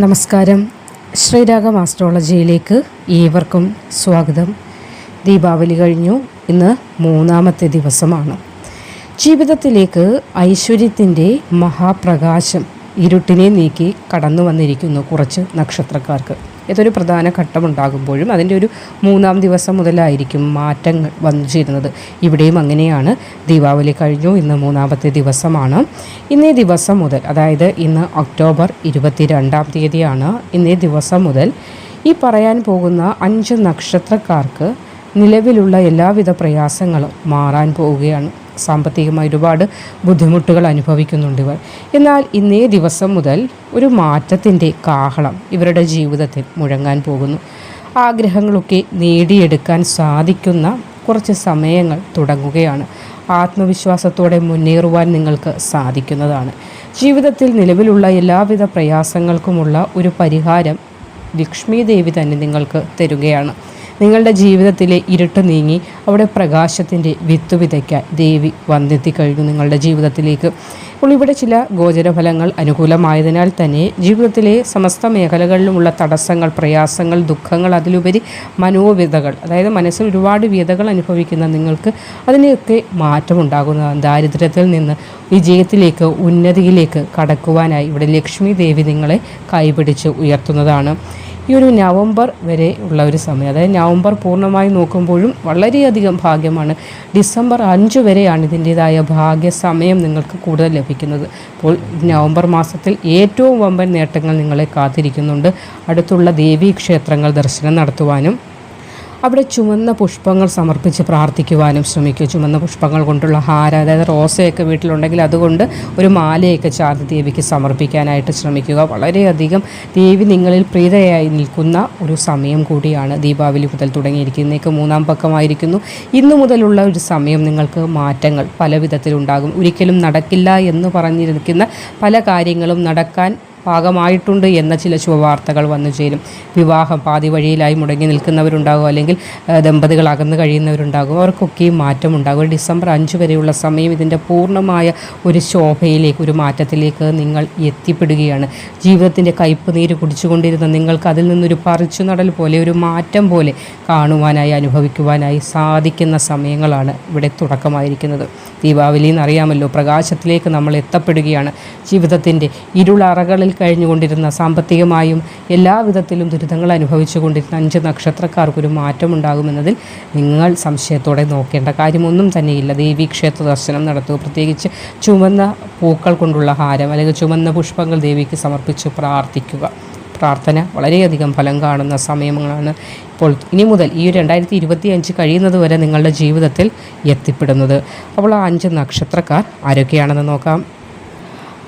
നമസ്കാരം. ശ്രീരാഗം ആസ്ട്രോളജിയിലേക്ക് ഏവർക്കും സ്വാഗതം. ദീപാവലി കഴിഞ്ഞു. ഇന്ന് മൂന്നാമത്തെ ദിവസമാണ്. ജീവിതത്തിലേക്ക് ഐശ്വര്യത്തിൻ്റെ മഹാപ്രകാശം ഇരുട്ടിനെ നീക്കി കടന്നു വന്നിരിക്കുന്നു കുറച്ച് നക്ഷത്രക്കാർക്ക്. ഇതൊരു പ്രധാന ഘട്ടമുണ്ടാകുമ്പോഴും അതിൻ്റെ ഒരു മൂന്നാം ദിവസം മുതലായിരിക്കും മാറ്റങ്ങൾ വന്നു ചേരുന്നത്. ഇവിടെയും അങ്ങനെയാണ്. ദീപാവലി കഴിഞ്ഞു. ഇന്ന് മൂന്നാമത്തെ ദിവസമാണ്. ഇന്നേ ദിവസം മുതൽ, അതായത് ഇന്ന് ഒക്ടോബർ 22-ാം തീയതിയാണ്. ഇന്നേ ദിവസം മുതൽ ഈ പറയാൻ പോകുന്ന 5 നക്ഷത്രക്കാർക്ക് നിലവിലുള്ള എല്ലാവിധ പ്രയാസങ്ങളും മാറാൻ പോവുകയാണ്. സാമ്പത്തികമായി ഒരുപാട് ബുദ്ധിമുട്ടുകൾ അനുഭവിക്കുന്നുണ്ട് ഇവർ. എന്നാൽ ഇന്നേ ദിവസം മുതൽ ഒരു മാറ്റത്തിൻ്റെ കാഹളം ഇവരുടെ ജീവിതത്തിൽ മുഴങ്ങാൻ പോകുന്നു. ആഗ്രഹങ്ങളൊക്കെ നേടിയെടുക്കാൻ സാധിക്കുന്ന കുറച്ച് സമയങ്ങൾ തുടങ്ങുകയാണ്. ആത്മവിശ്വാസത്തോടെ മുന്നേറുവാൻ നിങ്ങൾക്ക് സാധിക്കുന്നതാണ്. ജീവിതത്തിൽ നിലവിലുള്ള എല്ലാവിധ പ്രയാസങ്ങൾക്കുമുള്ള ഒരു പരിഹാരം ലക്ഷ്മി ദേവി തന്നെ നിങ്ങൾക്ക് തരുകയാണ്. നിങ്ങളുടെ ജീവിതത്തിലെ ഇരുട്ട് നീങ്ങി അവിടെ പ്രകാശത്തിൻ്റെ വിത്ത് വിതയ്ക്കാൻ ദേവി വന്നെത്തിക്കഴിഞ്ഞു നിങ്ങളുടെ ജീവിതത്തിലേക്ക്. അപ്പോൾ ഇവിടെ ചില ഗോചരഫലങ്ങൾ അനുകൂലമായതിനാൽ തന്നെ ജീവിതത്തിലെ സമസ്ത മേഖലകളിലുമുള്ള തടസ്സങ്ങൾ, പ്രയാസങ്ങൾ, ദുഃഖങ്ങൾ, അതിലുപരി മനോവ്യതകൾ, അതായത് മനസ്സിൽ ഒരുപാട് വ്യതകൾ അനുഭവിക്കുന്ന നിങ്ങൾക്ക് അതിനെയൊക്കെ മാറ്റമുണ്ടാകുന്നതാണ്. ദാരിദ്ര്യത്തിൽ നിന്ന് വിജയത്തിലേക്ക്, ഉന്നതിയിലേക്ക് കടക്കുവാനായി ഇവിടെ ലക്ഷ്മി ദേവി നിങ്ങളെ കൈപിടിച്ച് ഉയർത്തുന്നതാണ്. ഈ ഒരു നവംബർ വരെ ഉള്ള ഒരു സമയം, അതായത് നവംബർ പൂർണ്ണമായി നോക്കുമ്പോഴും വളരെയധികം ഭാഗ്യമാണ്. ഡിസംബർ 5 വരെയാണ് ഇതിൻ്റേതായ ഭാഗ്യസമയം നിങ്ങൾക്ക് കൂടുതൽ ലഭിക്കുന്നത്. അപ്പോൾ നവംബർ മാസത്തിൽ ഏറ്റവും വമ്പൻ നേട്ടങ്ങൾ നിങ്ങളെ കാത്തിരിക്കുന്നുണ്ട്. അടുത്തുള്ള ദേവീ ക്ഷേത്രങ്ങൾ ദർശനം നടത്തുവാനും അവിടെ ചുവന്ന പുഷ്പങ്ങൾ സമർപ്പിച്ച് പ്രാർത്ഥിക്കുവാനും ശ്രമിക്കുക. ചുവന്ന പുഷ്പങ്ങൾ കൊണ്ടുള്ള ഹാരം, അതായത് റോസയൊക്കെ വീട്ടിലുണ്ടെങ്കിൽ അതുകൊണ്ട് ഒരു മാലയൊക്കെ ചാർത്തി ദേവിക്ക് സമർപ്പിക്കാനായിട്ട് ശ്രമിക്കുക. വളരെയധികം ദേവി നിങ്ങളിൽ പ്രീതയായി നിൽക്കുന്ന ഒരു സമയം കൂടിയാണ്. ദീപാവലി മുതൽ തുടങ്ങിയിരിക്കുന്നേക്ക് 3-ാം പക്കമായിരിക്കുന്നു. ഇന്നു മുതലുള്ള ഒരു സമയം നിങ്ങൾക്ക് മാറ്റങ്ങൾ പല വിധത്തിലുണ്ടാകും. ഒരിക്കലും നടക്കില്ല എന്ന് പറഞ്ഞിരിക്കുന്ന പല കാര്യങ്ങളും നടക്കാൻ ഭാഗമായിട്ടുണ്ട് എന്ന ചില ശുഭവാർത്തകൾ വന്നു ചേരും. വിവാഹം പാതി വഴിയിലായി മുടങ്ങി നിൽക്കുന്നവരുണ്ടാകും, അല്ലെങ്കിൽ ദമ്പതികൾ അകന്നു കഴിയുന്നവരുണ്ടാകും. അവർക്കൊക്കെയും മാറ്റമുണ്ടാകും. ഡിസംബർ 5 വരെയുള്ള സമയം ഇതിൻ്റെ പൂർണ്ണമായ ഒരു ശോഭയിലേക്ക്, ഒരു മാറ്റത്തിലേക്ക് നിങ്ങൾ എത്തിപ്പെടുകയാണ്. ജീവിതത്തിൻ്റെ കയ്പ് നീര് കുടിച്ചുകൊണ്ടിരുന്ന നിങ്ങൾക്ക് അതിൽ നിന്നൊരു പറിച്ചു നടൽ പോലെ, ഒരു മാറ്റം പോലെ കാണുവാനായി, അനുഭവിക്കുവാനായി സാധിക്കുന്ന സമയങ്ങളാണ് ഇവിടെ തുടക്കമായിരിക്കുന്നത്. ദീപാവലി എന്നറിയാമല്ലോ, പ്രകാശത്തിലേക്ക് നമ്മൾ എത്തപ്പെടുകയാണ്. ജീവിതത്തിൻ്റെ ഇരുളറകളിൽ കഴിഞ്ഞുകൊണ്ടിരുന്ന, സാമ്പത്തികമായും എല്ലാവിധത്തിലും ദുരിതങ്ങൾ അനുഭവിച്ചു കൊണ്ടിരുന്ന 5 നക്ഷത്രക്കാർക്കൊരു മാറ്റമുണ്ടാകുമെന്നതിൽ നിങ്ങൾ സംശയത്തോടെ നോക്കേണ്ട കാര്യമൊന്നും തന്നെയില്ല. ദേവീ ക്ഷേത്ര ദർശനം നടത്തുക. പ്രത്യേകിച്ച് ചുവന്ന പൂക്കൾ കൊണ്ടുള്ള ഹാരം അല്ലെങ്കിൽ ചുവന്ന പുഷ്പങ്ങൾ ദേവിക്ക് സമർപ്പിച്ച് പ്രാർത്ഥിക്കുക. പ്രാർത്ഥന വളരെയധികം ഫലം കാണുന്ന സമയങ്ങളാണ് ഇപ്പോൾ ഇനി മുതൽ ഈ 2025 കഴിയുന്നത് വരെ നിങ്ങളുടെ ജീവിതത്തിൽ എത്തിപ്പെടുന്നത്. അപ്പോൾ ആ 5 നക്ഷത്രക്കാർ ആരൊക്കെയാണെന്ന് നോക്കാം.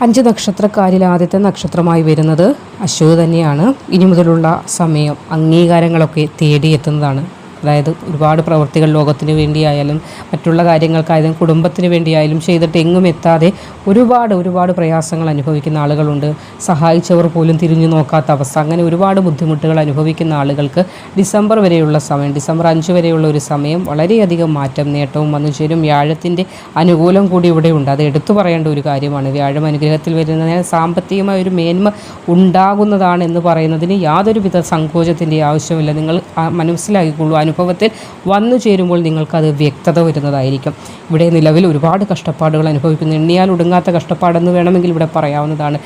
5 നക്ഷത്രക്കാരിൽ ആദ്യത്തെ നക്ഷത്രമായി വരുന്നത് അശ്വതി തന്നെയാണ്. ഇനി മുതലുള്ള സമയം അംഗീകാരങ്ങളൊക്കെ തേടിയെത്തുന്നതാണ്. അതായത് ഒരുപാട് പ്രവൃത്തികൾ ലോകത്തിന് വേണ്ടിയായാലും മറ്റുള്ള കാര്യങ്ങൾക്കായാലും കുടുംബത്തിന് വേണ്ടിയായാലും ചെയ്തിട്ട് എങ്ങും എത്താതെ ഒരുപാട് പ്രയാസങ്ങൾ അനുഭവിക്കുന്ന ആളുകളുണ്ട്. സഹായിച്ചവർ പോലും തിരിഞ്ഞു നോക്കാത്ത അവസ്ഥ. അങ്ങനെ ഒരുപാട് ബുദ്ധിമുട്ടുകൾ അനുഭവിക്കുന്ന ആളുകൾക്ക് ഡിസംബർ വരെയുള്ള സമയം, ഡിസംബർ 5 വരെയുള്ള ഒരു സമയം വളരെയധികം മാറ്റം, നേട്ടവും വന്നു ചേരും. വ്യാഴത്തിൻ്റെ അനുകൂലം കൂടി ഇവിടെ ഉണ്ട്. അത് എടുത്തു പറയേണ്ട ഒരു കാര്യമാണ്. വ്യാഴം അനുഗ്രഹത്തിൽ വരുന്നതിനാൽ സാമ്പത്തികമായ ഒരു മേന്മ ഉണ്ടാകുന്നതാണ് എന്ന് പറയുന്നതിന് യാതൊരുവിധ സങ്കോചത്തിൻ്റെ ആവശ്യമില്ല. നിങ്ങൾ മനസ്സിലാക്കിക്കൊള്ളൂ. അനുഭവത്തിൽ വന്നു ചേരുമ്പോൾ നിങ്ങൾക്കത് വ്യക്തത വരുന്നതായിരിക്കും. ഇവിടെ നിലവിൽ ഒരുപാട് കഷ്ടപ്പാടുകൾ അനുഭവിക്കുന്നു. എണ്ണിയാൽ ഒടുങ്ങാത്ത കഷ്ടപ്പാടെന്ന് വേണമെങ്കിൽ ഇവിടെ പറയാവുന്നതാണ്.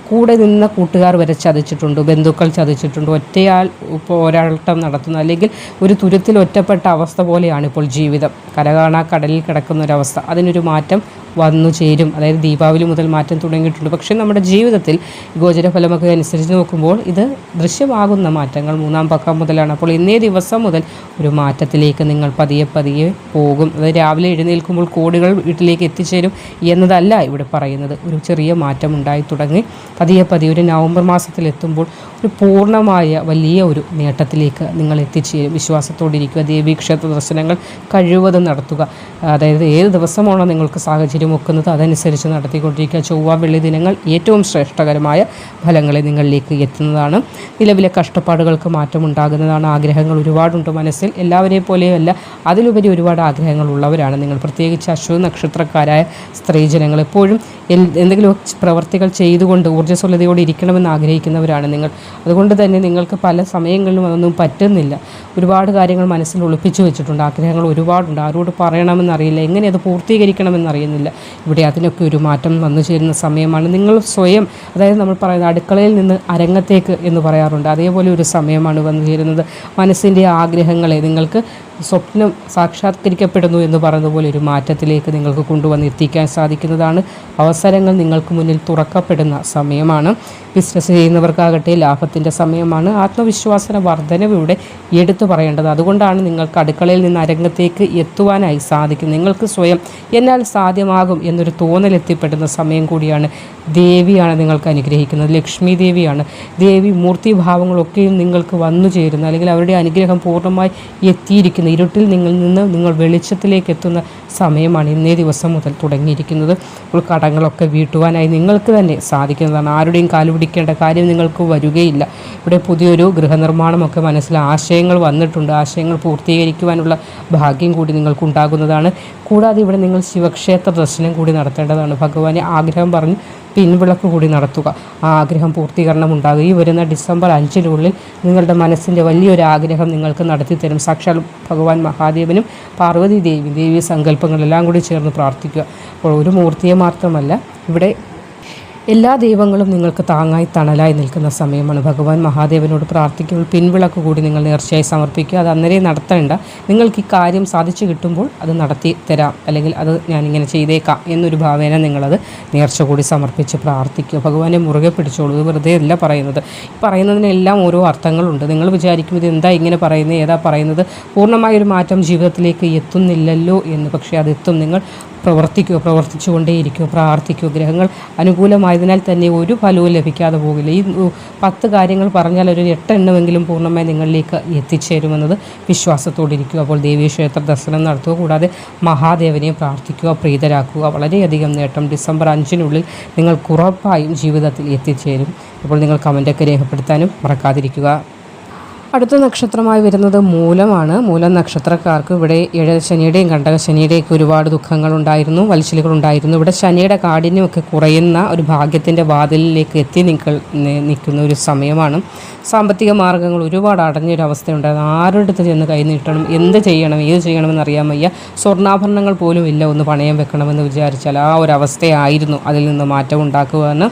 കൂടെ നിന്ന കൂട്ടുകാർ വരെ ചതിച്ചിട്ടുണ്ട്, ബന്ധുക്കൾ ചതിച്ചിട്ടുണ്ട്. ഒറ്റയാൾ പോരാട്ടം നടത്തുന്നു, അല്ലെങ്കിൽ ഒരു തുരുത്തിൽ ഒറ്റപ്പെട്ട അവസ്ഥ പോലെയാണ് ഇപ്പോൾ ജീവിതം. കരകാണാ കടലിൽ കിടക്കുന്ന ഒരവസ്ഥ. അതിനൊരു മാറ്റം വന്നു ചേരും. അതായത് ദീപാവലി മുതൽ മാറ്റം തുടങ്ങിയിട്ടുണ്ട്. പക്ഷേ നമ്മുടെ ജീവിതത്തിൽ ഗോചരഫലമൊക്കെ അനുസരിച്ച് നോക്കുമ്പോൾ ഇത് ദൃശ്യമാകുന്ന മാറ്റങ്ങൾ 3-ാം പക്കം മുതലാണ്. അപ്പോൾ ഇന്നേ ദിവസം മുതൽ ഒരു മാറ്റത്തിലേക്ക് നിങ്ങൾ പതിയെ പോകും. അതായത് രാവിലെ എഴുന്നേൽക്കുമ്പോൾ കോടികൾ വീട്ടിലേക്ക് എത്തിച്ചേരും എന്നതല്ല ഇവിടെ പറയുന്നത്. ഒരു ചെറിയ മാറ്റം ഉണ്ടായി തുടങ്ങി പതിയെ ഒരു നവംബർ മാസത്തിലെത്തുമ്പോൾ ഒരു പൂർണ്ണമായ വലിയ ഒരു നേട്ടത്തിലേക്ക് നിങ്ങൾ എത്തിച്ചേരും. വിശ്വാസത്തോടിരിക്കുക. ദേവീ ക്ഷേത്ര ദർശനങ്ങൾ കഴിവതും നടത്തുക. അതായത് ഏത് ദിവസമാണോ നിങ്ങൾക്ക് സാഹചര്യം തിരുമുക്കുന്നത്, അതനുസരിച്ച് നടത്തിക്കൊണ്ടിരിക്കുക. ചൊവ്വ വെള്ളി ദിനങ്ങൾ ഏറ്റവും ശ്രേഷ്ഠകരമായ ഫലങ്ങളെ നിങ്ങളിലേക്ക് എത്തുന്നതാണ്. നിലവിലെ കഷ്ടപ്പാടുകൾക്ക് മാറ്റമുണ്ടാകുന്നതാണ്. ആഗ്രഹങ്ങൾ ഒരുപാടുണ്ട് മനസ്സിൽ, എല്ലാവരെയും പോലെയല്ല, അതിലുപരി ഒരുപാട് ആഗ്രഹങ്ങൾ ഉള്ളവരാണ് നിങ്ങൾ. പ്രത്യേകിച്ച് അശ്വതി നക്ഷത്രക്കാരായ സ്ത്രീജനങ്ങൾ എപ്പോഴും എന്തെങ്കിലും പ്രവർത്തികൾ ചെയ്തുകൊണ്ട് ഊർജ്ജസ്വലതയോടെ ഇരിക്കണമെന്ന് ആഗ്രഹിക്കുന്നവരാണ് നിങ്ങൾ. അതുകൊണ്ട് തന്നെ നിങ്ങൾക്ക് പല സമയങ്ങളിലും അതൊന്നും പറ്റുന്നില്ല. ഒരുപാട് കാര്യങ്ങൾ മനസ്സിൽ ഒളിപ്പിച്ചു വെച്ചിട്ടുണ്ട്. ആഗ്രഹങ്ങൾ ഒരുപാടുണ്ട്, ആരോട് പറയണമെന്നറിയില്ല, എങ്ങനെ അത് പൂർത്തീകരിക്കണമെന്നറിയുന്നില്ല. ഇവിടെ അതിനൊക്കെ ഒരു മാറ്റം വന്നു ചേരുന്ന സമയമാണ്. നിങ്ങൾ സ്വയം, അതായത് നമ്മൾ പറയുന്നത് അടുക്കളയിൽ നിന്ന് അരങ്ങത്തേക്ക് എന്ന് പറയാറുണ്ട്, അതേപോലെ ഒരു സമയമാണ് വന്നു ചേരുന്നത്. മനസ്സിൻ്റെ ആഗ്രഹങ്ങളെ നിങ്ങൾക്ക് സ്വപ്നം സാക്ഷാത്കരിക്കപ്പെടുന്നു എന്ന് പറയുന്നതുപോലെ ഒരു മാറ്റത്തിലേക്ക് നിങ്ങൾക്ക് കൊണ്ടുവന്ന് എത്തിക്കാൻ സാധിക്കുന്നതാണ്. അവസരങ്ങൾ നിങ്ങൾക്ക് മുന്നിൽ തുറക്കപ്പെടുന്ന സമയമാണ്. ബിസിനസ് ചെയ്യുന്നവർക്കാകട്ടെ ലാഭത്തിൻ്റെ സമയമാണ്. ആത്മവിശ്വാസ വർധനവ് ഇവിടെ എടുത്തു പറയേണ്ടത്. അതുകൊണ്ടാണ് നിങ്ങൾക്ക് അടുക്കളയിൽ നിന്ന് അരങ്ങത്തേക്ക് എത്തുവാനായി സാധിക്കും. നിങ്ങൾക്ക് സ്വയം എന്നാൽ സാധ്യമാകും എന്നൊരു തോന്നലെത്തിപ്പെടുന്ന സമയം കൂടിയാണ്. ദേവിയാണ് നിങ്ങൾക്ക് അനുഗ്രഹിക്കുന്നത്, ലക്ഷ്മി ദേവിയാണ്. ദേവി മൂർത്തിഭാവങ്ങളൊക്കെയും നിങ്ങൾക്ക് വന്നു ചേരുന്ന, അല്ലെങ്കിൽ അവരുടെ അനുഗ്രഹം പൂർണ്ണമായി എത്തിയിരിക്കുന്ന, ഇരുട്ടിൽ നിങ്ങൾ വെളിച്ചത്തിലേക്ക് എത്തുന്ന സമയമാണ് ഇന്നേ ദിവസം മുതൽ തുടങ്ങിയിരിക്കുന്നത്. അപ്പോൾ കടങ്ങളൊക്കെ വീട്ടുവാനായി നിങ്ങൾക്ക് തന്നെ സാധിക്കുന്നതാണ്. ആരുടെയും കാലുപിടിക്കേണ്ട കാര്യം നിങ്ങൾക്ക് വരികയില്ല. ഇവിടെ പുതിയൊരു ഗൃഹനിർമ്മാണമൊക്കെ മനസ്സിൽ ആശയങ്ങൾ വന്നിട്ടുണ്ട്. ആശയങ്ങൾ പൂർത്തീകരിക്കുവാനുള്ള ഭാഗ്യം കൂടി നിങ്ങൾക്കുണ്ടാകുന്നതാണ്. കൂടാതെ ഇവിടെ നിങ്ങൾ ശിവക്ഷേത്ര ദർശനം കൂടി നടത്തേണ്ടതാണ്. ഭഗവാനെ ആഗ്രഹം പറഞ്ഞ് പിൻവിളക്ക് കൂടി നടത്തുക. ആ ആഗ്രഹം പൂർത്തീകരണം ഉണ്ടാകുക. ഈ വരുന്ന ഡിസംബർ 5 നിങ്ങളുടെ മനസ്സിൻ്റെ വലിയൊരു ആഗ്രഹം നിങ്ങൾക്ക് നടത്തിത്തരും. സാക്ഷാൽ ഭഗവാൻ മഹാദേവനും പാർവതി ദേവി സങ്കല്പങ്ങളെല്ലാം കൂടി ചേർന്ന് പ്രാർത്ഥിക്കുക. അപ്പോൾ ഒരു മൂർത്തിയെ മാത്രമല്ല, ഇവിടെ എല്ലാ ദൈവങ്ങളും നിങ്ങൾക്ക് താങ്ങായി തണലായി നിൽക്കുന്ന സമയമാണ്. ഭഗവാൻ മഹാദേവനോട് പ്രാർത്ഥിക്കുമ്പോൾ പിൻവിളക്ക് കൂടി നിങ്ങൾ നേർച്ചയായി സമർപ്പിക്കുക. അത് അന്നേരം നടത്തേണ്ട, നിങ്ങൾക്ക് ഈ കാര്യം സാധിച്ചു കിട്ടുമ്പോൾ അത് നടത്തി തരാം, അല്ലെങ്കിൽ അത് ഞാനിങ്ങനെ ചെയ്തേക്കാം എന്നൊരു ഭാവേന നിങ്ങളത് നേർച്ച കൂടി സമർപ്പിച്ച് പ്രാർത്ഥിക്കുക. ഭഗവാനെ മുറുകെ പിടിച്ചോളൂ. ഇത് വെറുതെ അല്ല പറയുന്നത്. പറയുന്നതിനെല്ലാം ഓരോ അർത്ഥങ്ങളുണ്ട്. നിങ്ങൾ വിചാരിക്കും ഇത് എന്താ ഇങ്ങനെ പറയുന്നത്, ഏതാ പറയുന്നത്, പൂർണ്ണമായൊരു മാറ്റം ജീവിതത്തിലേക്ക് എത്തുന്നില്ലല്ലോ എന്ന്. പക്ഷേ അതെത്തും. നിങ്ങൾ പ്രവർത്തിച്ചുകൊണ്ടേയിരിക്കുക, പ്രാർത്ഥിക്കുക. ഗ്രഹങ്ങൾ അനുകൂലമായതിനാൽ തന്നെ ഒരു ഫലവും ലഭിക്കാതെ പോകില്ല. ഈ 10 കാര്യങ്ങൾ പറഞ്ഞാൽ ഒരു 8 എണ്ണമെങ്കിലും പൂർണ്ണമായി നിങ്ങളിലേക്ക് എത്തിച്ചേരുമെന്നത് വിശ്വാസത്തോടിരിക്കുക. അപ്പോൾ ദേവീക്ഷേത്ര ദർശനം നടത്തുക. കൂടാതെ മഹാദേവനെയും പ്രാർത്ഥിക്കുക, പ്രീതരാക്കുക. വളരെയധികം നേട്ടം ഡിസംബർ 5 നിങ്ങൾക്ക് ഉറപ്പായും ജീവിതത്തിൽ എത്തിച്ചേരും. അപ്പോൾ നിങ്ങൾ കമൻ്റൊക്കെ രേഖപ്പെടുത്താനും മറക്കാതിരിക്കുക. അടുത്ത നക്ഷത്രമായി വരുന്നത് മൂലമാണ്. മൂലം നക്ഷത്രക്കാർക്ക് ഇവിടെ ശനിയുടെയും കണ്ടകശനിയുടെയൊക്കെ ഒരുപാട് ദുഃഖങ്ങളുണ്ടായിരുന്നു, വലിച്ചിലുകളുണ്ടായിരുന്നു. ഇവിടെ ശനിയുടെ കാഠിന്യമൊക്കെ കുറയുന്ന ഒരു ഭാഗ്യത്തിൻ്റെ വാതിലിലേക്ക് എത്തി നിൽക്കുന്ന ഒരു സമയമാണ്. സാമ്പത്തിക മാർഗ്ഗങ്ങൾ ഒരുപാട് അടഞ്ഞൊരവസ്ഥയുണ്ടായിരുന്നു. ആരുടെ അടുത്ത് ചെന്ന് കൈ നീട്ടണം, എന്ത് ചെയ്യണം, ഏത് ചെയ്യണമെന്ന് അറിയാൻ വയ്യ. സ്വർണ്ണാഭരണങ്ങൾ പോലും ഇല്ല ഒന്ന് പണയം വെക്കണമെന്ന് വിചാരിച്ചാൽ ആ ഒരവസ്ഥയായിരുന്നു. അതിൽ നിന്ന് മാറ്റം ഉണ്ടാക്കുവാന്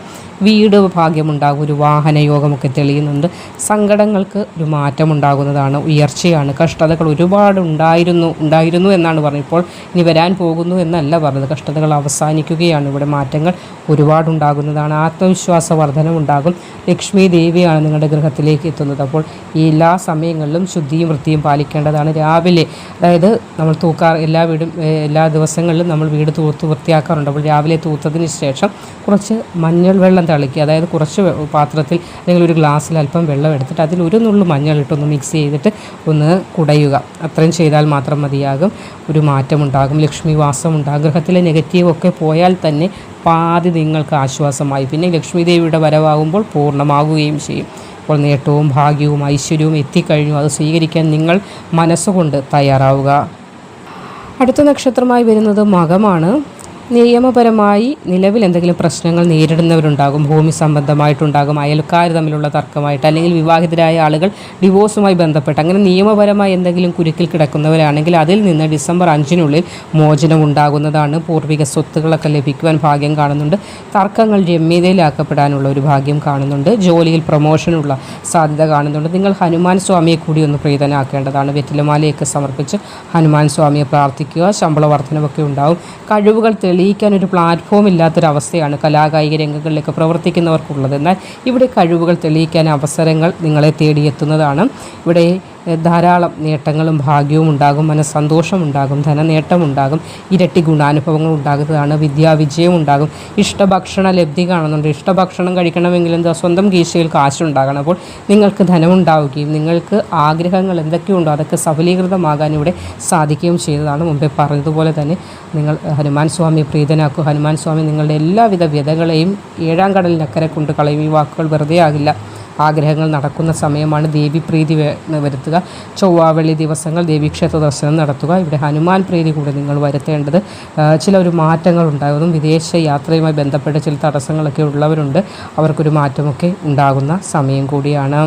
വീട് ഭാഗ്യമുണ്ടാകും. ഒരു വാഹന യോഗമൊക്കെ തെളിയുന്നുണ്ട്. സങ്കടങ്ങൾക്ക് ഒരു മാറ്റമുണ്ടാകുന്നതാണ്. ഉയർച്ചയാണ്. കഷ്ടതകൾ ഒരുപാട് ഉണ്ടായിരുന്നു എന്നാണ് പറഞ്ഞത്. ഇപ്പോൾ ഇനി വരാൻ പോകുന്നു എന്നല്ല പറഞ്ഞത്. കഷ്ടതകൾ അവസാനിക്കുകയാണ്. ഇവിടെ മാറ്റങ്ങൾ ഒരുപാടുണ്ടാകുന്നതാണ്. ആത്മവിശ്വാസ വർധനമുണ്ടാകും. ലക്ഷ്മി ദേവിയാണ് നിങ്ങളുടെ ഗൃഹത്തിലേക്ക് എത്തുന്നത്. അപ്പോൾ ഈ എല്ലാ സമയങ്ങളിലും ശുദ്ധിയും വൃത്തിയും പാലിക്കേണ്ടതാണ്. രാവിലെ, അതായത് നമ്മൾ എല്ലാ ദിവസങ്ങളിലും നമ്മൾ വീട് തൂത്ത് വൃത്തിയാക്കാറുണ്ട്. അപ്പോൾ രാവിലെ തൂത്തതിന് ശേഷം കുറച്ച് മഞ്ഞൾ വെള്ളം തളിക്കുക. അതായത് കുറച്ച് പാത്രത്തിൽ അല്ലെങ്കിൽ ഒരു ഗ്ലാസ്സിൽ അല്പം വെള്ളം എടുത്തിട്ട് അതിൽ ഒരു നുള്ളു മഞ്ഞളിട്ടൊന്ന് മിക്സ് ചെയ്തിട്ട് ഒന്ന് കുടയുക. അത്രയും ചെയ്താൽ മാത്രം മതിയാകും. ഒരു മാറ്റമുണ്ടാകും. ലക്ഷ്മി വാസം ഉണ്ടാകും. ഗൃഹത്തിലെ നെഗറ്റീവൊക്കെ പോയാൽ തന്നെ പാതി നിങ്ങൾക്ക് ആശ്വാസമായി. പിന്നെ ലക്ഷ്മി ദേവിയുടെ വരവാകുമ്പോൾ പൂർണ്ണമാകുകയും ചെയ്യും. അപ്പോൾ നേട്ടവും ഭാഗ്യവും ഐശ്വര്യവും എത്തിക്കഴിഞ്ഞു. അത് സ്വീകരിക്കാൻ നിങ്ങൾ മനസ്സുകൊണ്ട് തയ്യാറാവുക. അടുത്ത നക്ഷത്രമായി വരുന്നത് മകമാണ്. നിയമപരമായി നിലവിൽ എന്തെങ്കിലും പ്രശ്നങ്ങൾ നേരിടുന്നവരുണ്ടാകും. ഭൂമി സംബന്ധമായിട്ടുണ്ടാകും, അയൽക്കാർ തമ്മിലുള്ള തർക്കമായിട്ട്, അല്ലെങ്കിൽ വിവാഹിതരായ ആളുകൾ ഡിവോഴ്സുമായി ബന്ധപ്പെട്ട് അങ്ങനെ നിയമപരമായി എന്തെങ്കിലും കുരുക്കിൽ കിടക്കുന്നവരാണെങ്കിൽ അതിൽ നിന്ന് ഡിസംബർ 5 മോചനം ഉണ്ടാകുന്നതാണ്. പൂർവിക സ്വത്തുകളൊക്കെ ലഭിക്കുവാൻ ഭാഗ്യം കാണുന്നുണ്ട്. തർക്കങ്ങൾ രമ്യതയിലാക്കപ്പെടാനുള്ള ഒരു ഭാഗ്യം കാണുന്നുണ്ട്. ജോലിയിൽ പ്രൊമോഷനുള്ള സാധ്യത കാണുന്നുണ്ട്. നിങ്ങൾ ഹനുമാൻ സ്വാമിയെ കൂടി ഒന്ന് പ്രീതനാക്കേണ്ടതാണ്. വെറ്റിലമാലയൊക്കെ സമർപ്പിച്ച് ഹനുമാൻ സ്വാമിയെ പ്രാർത്ഥിക്കുക. ശമ്പള വർധനവൊക്കെ ഉണ്ടാവും. കഴിവുകൾ തെളിയിക്കാൻ ഒരു പ്ലാറ്റ്ഫോം ഇല്ലാത്തൊരവസ്ഥയാണ് കലാകായിക രംഗങ്ങളിലൊക്കെ പ്രവർത്തിക്കുന്നവർക്കുള്ളത്. എന്നാൽ ഇവിടെ കഴിവുകൾ തെളിയിക്കാൻ അവസരങ്ങൾ നിങ്ങളെ തേടിയെത്തുന്നതാണ്. ഇവിടെ ധാരാളം നേട്ടങ്ങളും ഭാഗ്യവും ഉണ്ടാകും, മനസ്സന്തോഷമുണ്ടാകും, ധനനേട്ടമുണ്ടാകും, ഇരട്ടി ഗുണാനുഭവങ്ങൾ ഉണ്ടാകുന്നതാണ്. വിദ്യാവിജയം ഉണ്ടാകും, ഇഷ്ടഭക്ഷണ ലബ്ധി കാണുന്നുണ്ട്. ഇഷ്ടഭക്ഷണം കഴിക്കണമെങ്കിൽ എന്താ, സ്വന്തം കീശയിൽ കാശുണ്ടാകണം. അപ്പോൾ നിങ്ങൾക്ക് ധനമുണ്ടാവുകയും നിങ്ങൾക്ക് ആഗ്രഹങ്ങൾ എന്തൊക്കെയുണ്ടോ അതൊക്കെ സഫലീകൃതമാകാൻ ഇവിടെ സാധിക്കുകയും ചെയ്തതാണ്. മുമ്പേ പറഞ്ഞതുപോലെ തന്നെ നിങ്ങൾ ഹനുമാൻ സ്വാമി പ്രീതനാക്കുക. ഹനുമാൻ സ്വാമി നിങ്ങളുടെ എല്ലാവിധ വ്യതകളെയും ഏഴാം കടലിനക്കരെ കൊണ്ട് കളയും. ഈ വാക്കുകൾ വെറുതെ ആകില്ല. ആഗ്രഹങ്ങൾ നടക്കുന്ന സമയമാണ്. ദേവീപ്രീതി വരുത്തുക. ചൊവ്വാ വെള്ളി ദിവസങ്ങൾ ദേവീക്ഷേത്ര ദർശനം നടത്തുക. ഇവിടെ ഹനുമാൻ പ്രീതി കൂടെ നിങ്ങൾ വരുത്തേണ്ടത്. ചില ഒരു മാറ്റങ്ങൾ ഉണ്ടാകുന്നു. വിദേശ യാത്രയുമായി ബന്ധപ്പെട്ട് ചില തടസ്സങ്ങളൊക്കെ ഉള്ളവരുണ്ട്. അവർക്കൊരു മാറ്റമൊക്കെ ഉണ്ടാകുന്ന സമയം കൂടിയാണ്.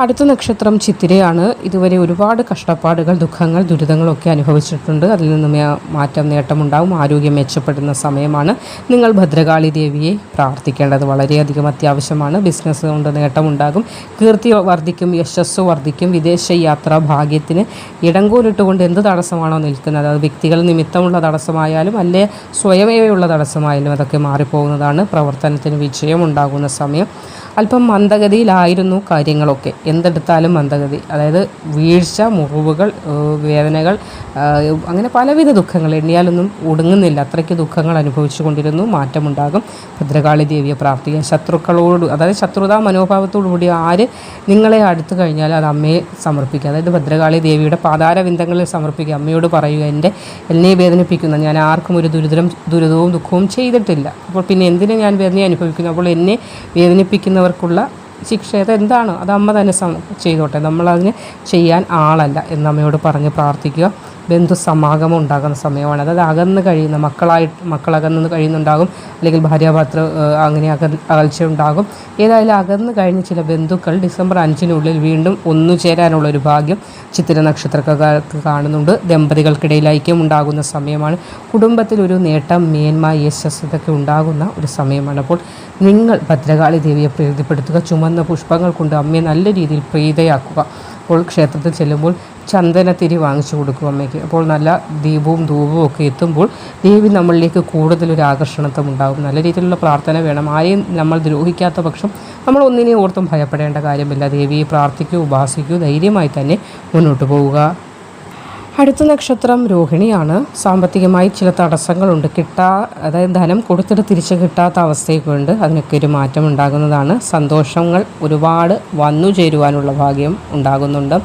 അടുത്ത നക്ഷത്രം ചിത്തിരയാണ്. ഇതുവരെ ഒരുപാട് കഷ്ടപ്പാടുകൾ, ദുഃഖങ്ങൾ, ദുരിതങ്ങളൊക്കെ അനുഭവിച്ചിട്ടുണ്ട്. അതിൽ നിന്നും മാറ്റം, നേട്ടമുണ്ടാവും. ആരോഗ്യം മെച്ചപ്പെടുന്ന സമയമാണ്. നിങ്ങൾ ഭദ്രകാളി ദേവിയെ പ്രാർത്ഥിക്കേണ്ടത് വളരെയധികം അത്യാവശ്യമാണ്. ബിസിനസ് കൊണ്ട് നേട്ടമുണ്ടാകും, കീർത്തി വർദ്ധിക്കും, യശസ്സ് വർദ്ധിക്കും. വിദേശ യാത്രാ ഭാഗ്യത്തിന് ഇടങ്കോലിട്ടുകൊണ്ട് എന്ത് തടസ്സമാണോ നിൽക്കുന്നത്, അത് വ്യക്തികൾ നിമിത്തമുള്ള തടസ്സമായാലും അല്ലെ സ്വയമേവയുള്ള തടസ്സമായാലും അതൊക്കെ മാറിപ്പോകുന്നതാണ്. പ്രവർത്തനത്തിന് വിജയം ഉണ്ടാകുന്ന സമയം. അല്പം മന്ദഗതിയിലായിരുന്നു കാര്യങ്ങളൊക്കെ, എന്തെടുത്താലും മന്ദഗതി. അതായത് വീഴ്ച, മുറിവുകൾ, വേദനകൾ, അങ്ങനെ പലവിധ ദുഃഖങ്ങൾ എണ്ണിയാലൊന്നും ഒടുങ്ങുന്നില്ല. അത്രയ്ക്ക് ദുഃഖങ്ങൾ അനുഭവിച്ചു കൊണ്ടിരുന്നു. മാറ്റമുണ്ടാകും. ഭദ്രകാളി ദേവിയെ പ്രാർത്ഥിക്കുക. ശത്രുക്കളോട്, അതായത് ശത്രുതാ മനോഭാവത്തോടു കൂടി ആര് നിങ്ങളെ അടുത്തു കഴിഞ്ഞാൽ അത് അമ്മയെ സമർപ്പിക്കുക. അതായത് ഭദ്രകാളി ദേവിയുടെ പാതാരവിന്ദങ്ങളിൽ സമർപ്പിക്കുക. അമ്മയോട് പറയുക, എന്നെ വേദനിപ്പിക്കുന്ന, ഞാൻ ആർക്കും ഒരു ദുരിതവും ദുഃഖവും ചെയ്തിട്ടില്ല, അപ്പോൾ പിന്നെ എന്തിനു ഞാൻ വേദന അനുഭവിക്കുന്നു? അപ്പോൾ എന്നെ വേദനിപ്പിക്കുന്നവർക്കുള്ള ശിക്ഷ അതെന്താണ്, അത് അമ്മ തന്നെ ചെയ്തോട്ടെ, നമ്മളതിന് ചെയ്യാൻ ആളല്ല എന്ന് അമ്മയോട് പറഞ്ഞ് പ്രാർത്ഥിക്കുക. ബന്ധു സമാഗമം ഉണ്ടാകുന്ന സമയമാണ്. അതായത് അകന്ന് കഴിയുന്ന മക്കളകന്ന് കഴിയുന്നുണ്ടാകും, അല്ലെങ്കിൽ ഭാര്യാഭർത്തൃ അങ്ങനെ അകൽച്ച ഉണ്ടാകും. ഏതായാലും അകന്ന് കഴിഞ്ഞ് ചില ബന്ധുക്കൾ ഡിസംബർ 5 വീണ്ടും ഒന്നുചേരാനുള്ളൊരു ഭാഗ്യം ചിത്തിര നക്ഷത്രക്കാർക്ക് കാണുന്നുണ്ട്. ദമ്പതികൾക്കിടയിൽ ഐക്യം ഉണ്ടാകുന്ന സമയമാണ്. കുടുംബത്തിലൊരു നേട്ടം, മേന്മ, യശസ് ഇതൊക്കെ ഉണ്ടാകുന്ന ഒരു സമയമാണ്. അപ്പോൾ നിങ്ങൾ ഭദ്രകാളി ദേവിയെ പ്രീതിപ്പെടുത്തുക. ചുമന്ന പുഷ്പങ്ങൾ കൊണ്ട് അമ്മയെ നല്ല രീതിയിൽ പ്രീതയാക്കുക. അപ്പോൾ ക്ഷേത്രത്തിൽ ചെല്ലുമ്പോൾ ചന്ദനത്തിരി വാങ്ങിച്ചു കൊടുക്കും അമ്മയ്ക്ക്. അപ്പോൾ നല്ല ദീപവും ധൂപവും ഒക്കെ എത്തുമ്പോൾ ദേവി നമ്മളിലേക്ക് കൂടുതലൊരു ആകർഷണത്വം ഉണ്ടാകും. നല്ല രീതിയിലുള്ള പ്രാർത്ഥന വേണം. ആരെയും നമ്മൾ ദ്രോഹിക്കാത്ത പക്ഷം നമ്മൾ ഒന്നിനെയും ഓർത്തും ഭയപ്പെടേണ്ട കാര്യമില്ല. ദേവിയെ പ്രാർത്ഥിക്കൂ, ഉപാസിക്കൂ, ധൈര്യമായി തന്നെ മുന്നോട്ട് പോവുക. അടുത്ത നക്ഷത്രം രോഹിണിയാണ്. സാമ്പത്തികമായി ചില തടസ്സങ്ങളുണ്ട്. അതായത് ധനം കൊടുത്തിട്ട് തിരിച്ച് കിട്ടാത്ത അവസ്ഥയൊക്കെ ഉണ്ട്. അതിനൊക്കെ ഒരു മാറ്റം ഉണ്ടാകുന്നതാണ്. സന്തോഷങ്ങൾ ഒരുപാട് വന്നു ചേരുവാനുള്ള ഭാഗ്യം ഉണ്ടാകുന്നുണ്ട്.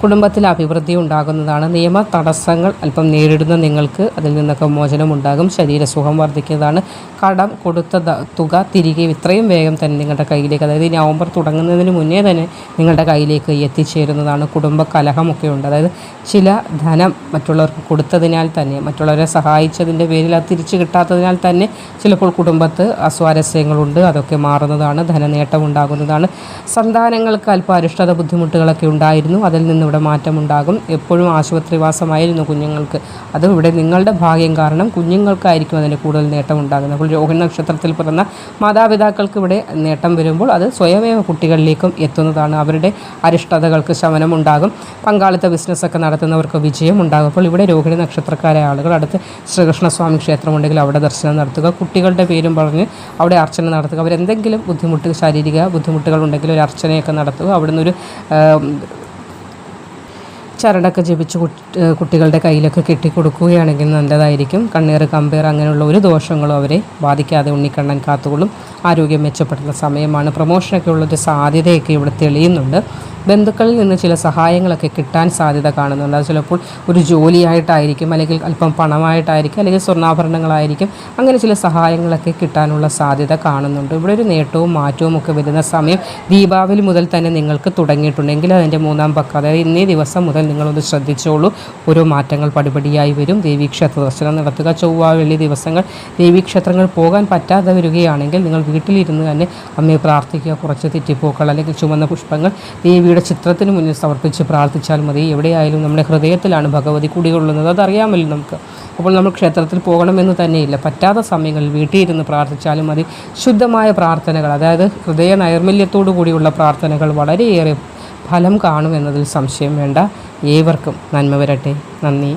കുടുംബത്തിൽ അഭിവൃദ്ധി ഉണ്ടാകുന്നതാണ്. നിയമ തടസ്സങ്ങൾ അല്പം നേരിടുന്ന നിങ്ങൾക്ക് അതിൽ നിന്നൊക്കെ മോചനമുണ്ടാകും. ശരീരസുഖം വർദ്ധിക്കുന്നതാണ്. കടം കൊടുത്ത തുക തിരികെ ഇത്രയും വേഗം തന്നെ നിങ്ങളുടെ കയ്യിലേക്ക്, അതായത് നവംബർ തുടങ്ങുന്നതിന് മുന്നേ തന്നെ നിങ്ങളുടെ കയ്യിലേക്ക് എത്തിച്ചേരുന്നതാണ്. കുടുംബ കലഹമൊക്കെ ഉണ്ട്. അതായത് ചില ധനം മറ്റുള്ളവർക്ക് കൊടുത്തതിനാൽ തന്നെ, മറ്റുള്ളവരെ സഹായിച്ചതിൻ്റെ പേരിൽ അത് തിരിച്ചു കിട്ടാത്തതിനാൽ തന്നെ ചിലപ്പോൾ കുടുംബത്ത് അസ്വാരസ്യങ്ങളുണ്ട്. അതൊക്കെ മാറുന്നതാണ്. ധനനേട്ടം ഉണ്ടാകുന്നതാണ്. സന്താനങ്ങൾക്ക് അല്പം അരിഷ്ടത ബുദ്ധിമുട്ടുകളൊക്കെ ഉണ്ടായിരുന്നു. അതിൽ നിന്ന് ഇവിടെ മാറ്റമുണ്ടാകും. എപ്പോഴും ആശുപത്രിവാസമായിരുന്നു കുഞ്ഞുങ്ങൾക്ക്. അത് ഇവിടെ നിങ്ങളുടെ ഭാഗ്യം കാരണം കുഞ്ഞുങ്ങൾക്കായിരിക്കും അതിന് കൂടുതൽ നേട്ടം ഉണ്ടാകുന്നത്. അപ്പോൾ രോഹിണി നക്ഷത്രത്തിൽ പിറന്ന മാതാപിതാക്കൾക്ക് ഇവിടെ നേട്ടം വരുമ്പോൾ അത് സ്വയമേവ കുട്ടികളിലേക്കും എത്തുന്നതാണ്. അവരുടെ അരിഷ്ടതകൾക്ക് ശമനമുണ്ടാകും. പങ്കാളിത്ത ബിസിനസ്സൊക്കെ നടത്തുന്നവർക്ക് വിജയം ഉണ്ടാകും. അപ്പോൾ ഇവിടെ രോഹിണി നക്ഷത്രക്കാരായ ആളുകൾ അടുത്ത് ശ്രീകൃഷ്ണസ്വാമി ക്ഷേത്രമുണ്ടെങ്കിൽ അവിടെ ദർശനം നടത്തുക. കുട്ടികളുടെ പേരും പറഞ്ഞ് അവിടെ അർച്ചന നടത്തുക. അവരെന്തെങ്കിലും ശാരീരിക ബുദ്ധിമുട്ടുകൾ ഉണ്ടെങ്കിൽ ഒരു അർച്ചനയൊക്കെ നടത്തുക. അവിടെ നിന്നൊരു ചരടൊക്കെ ജപിച്ച് കുട്ടികളുടെ കയ്യിലൊക്കെ കെട്ടിക്കൊടുക്കുകയാണെങ്കിൽ നല്ലതായിരിക്കും. കണ്ണീർ, കമ്പേർ അങ്ങനെയുള്ള ഒരു ദോഷങ്ങളും അവരെ ബാധിക്കാതെ ഉണ്ണിക്കണ്ണൻ കാത്തുകൊള്ളും. ആരോഗ്യം മെച്ചപ്പെടുന്ന സമയമാണ്. പ്രമോഷനൊക്കെ ഉള്ളൊരു സാധ്യതയൊക്കെ ഇവിടെ തെളിയുന്നുണ്ട്. ബന്ധുക്കളിൽ നിന്ന് ചില സഹായങ്ങളൊക്കെ കിട്ടാൻ സാധ്യത കാണുന്നുണ്ട്. അത് ചിലപ്പോൾ ഒരു ജോലിയായിട്ടായിരിക്കും, അല്ലെങ്കിൽ അല്പം പണമായിട്ടായിരിക്കും, അല്ലെങ്കിൽ സ്വർണ്ണാഭരണങ്ങളായിരിക്കും. അങ്ങനെ ചില സഹായങ്ങളൊക്കെ കിട്ടാനുള്ള സാധ്യത കാണുന്നുണ്ട്. ഇവിടെ ഒരു നേട്ടവും മാറ്റവും ഒക്കെ വരുന്ന സമയം ദീപാവലി മുതൽ തന്നെ നിങ്ങൾക്ക് തുടങ്ങിയിട്ടുണ്ടെങ്കിൽ അതിൻ്റെ 3-ാം പക്കം, അതായത് ഇന്നേ ദിവസം മുതൽ നിങ്ങളൊന്ന് ശ്രദ്ധിച്ചോളൂ. ഓരോ മാറ്റങ്ങൾ പടിപടിയായി വരും. ദേവീക്ഷേത്ര ദർശനം നടത്തുക. ചൊവ്വ വെള്ളി ദിവസങ്ങൾ ദേവീക്ഷേത്രങ്ങൾ പോകാൻ പറ്റാതെ വരികയാണെങ്കിൽ നിങ്ങൾ വീട്ടിലിരുന്ന് തന്നെ അമ്മയെ പ്രാർത്ഥിക്കുക. കുറച്ച് തെറ്റിപ്പോക്കൾ അല്ലെങ്കിൽ ചുമന്ന പുഷ്പങ്ങൾ ദേവിയുടെ ചിത്രത്തിന് മുന്നിൽ സമർപ്പിച്ച് പ്രാർത്ഥിച്ചാൽ മതി. എവിടെയായാലും നമ്മുടെ ഹൃദയത്തിലാണ് ഭഗവതി കുടികൊള്ളുന്നത്. അതറിയാമല്ലോ നമുക്ക്. അപ്പോൾ നമ്മൾ ക്ഷേത്രത്തിൽ പോകണമെന്ന് തന്നെയില്ല. പറ്റാത്ത സമയങ്ങളിൽ വീട്ടിൽ ഇരുന്ന് പ്രാർത്ഥിച്ചാലും മതി. ശുദ്ധമായ പ്രാർത്ഥനകൾ, അതായത് ഹൃദയ നൈർമല്യത്തോടു കൂടിയുള്ള പ്രാർത്ഥനകൾ വളരെയേറെ ഫലം കാണുമെന്നതിൽ സംശയം വേണ്ട. ഏവർക്കും നന്മ വരട്ടെ. നന്ദി.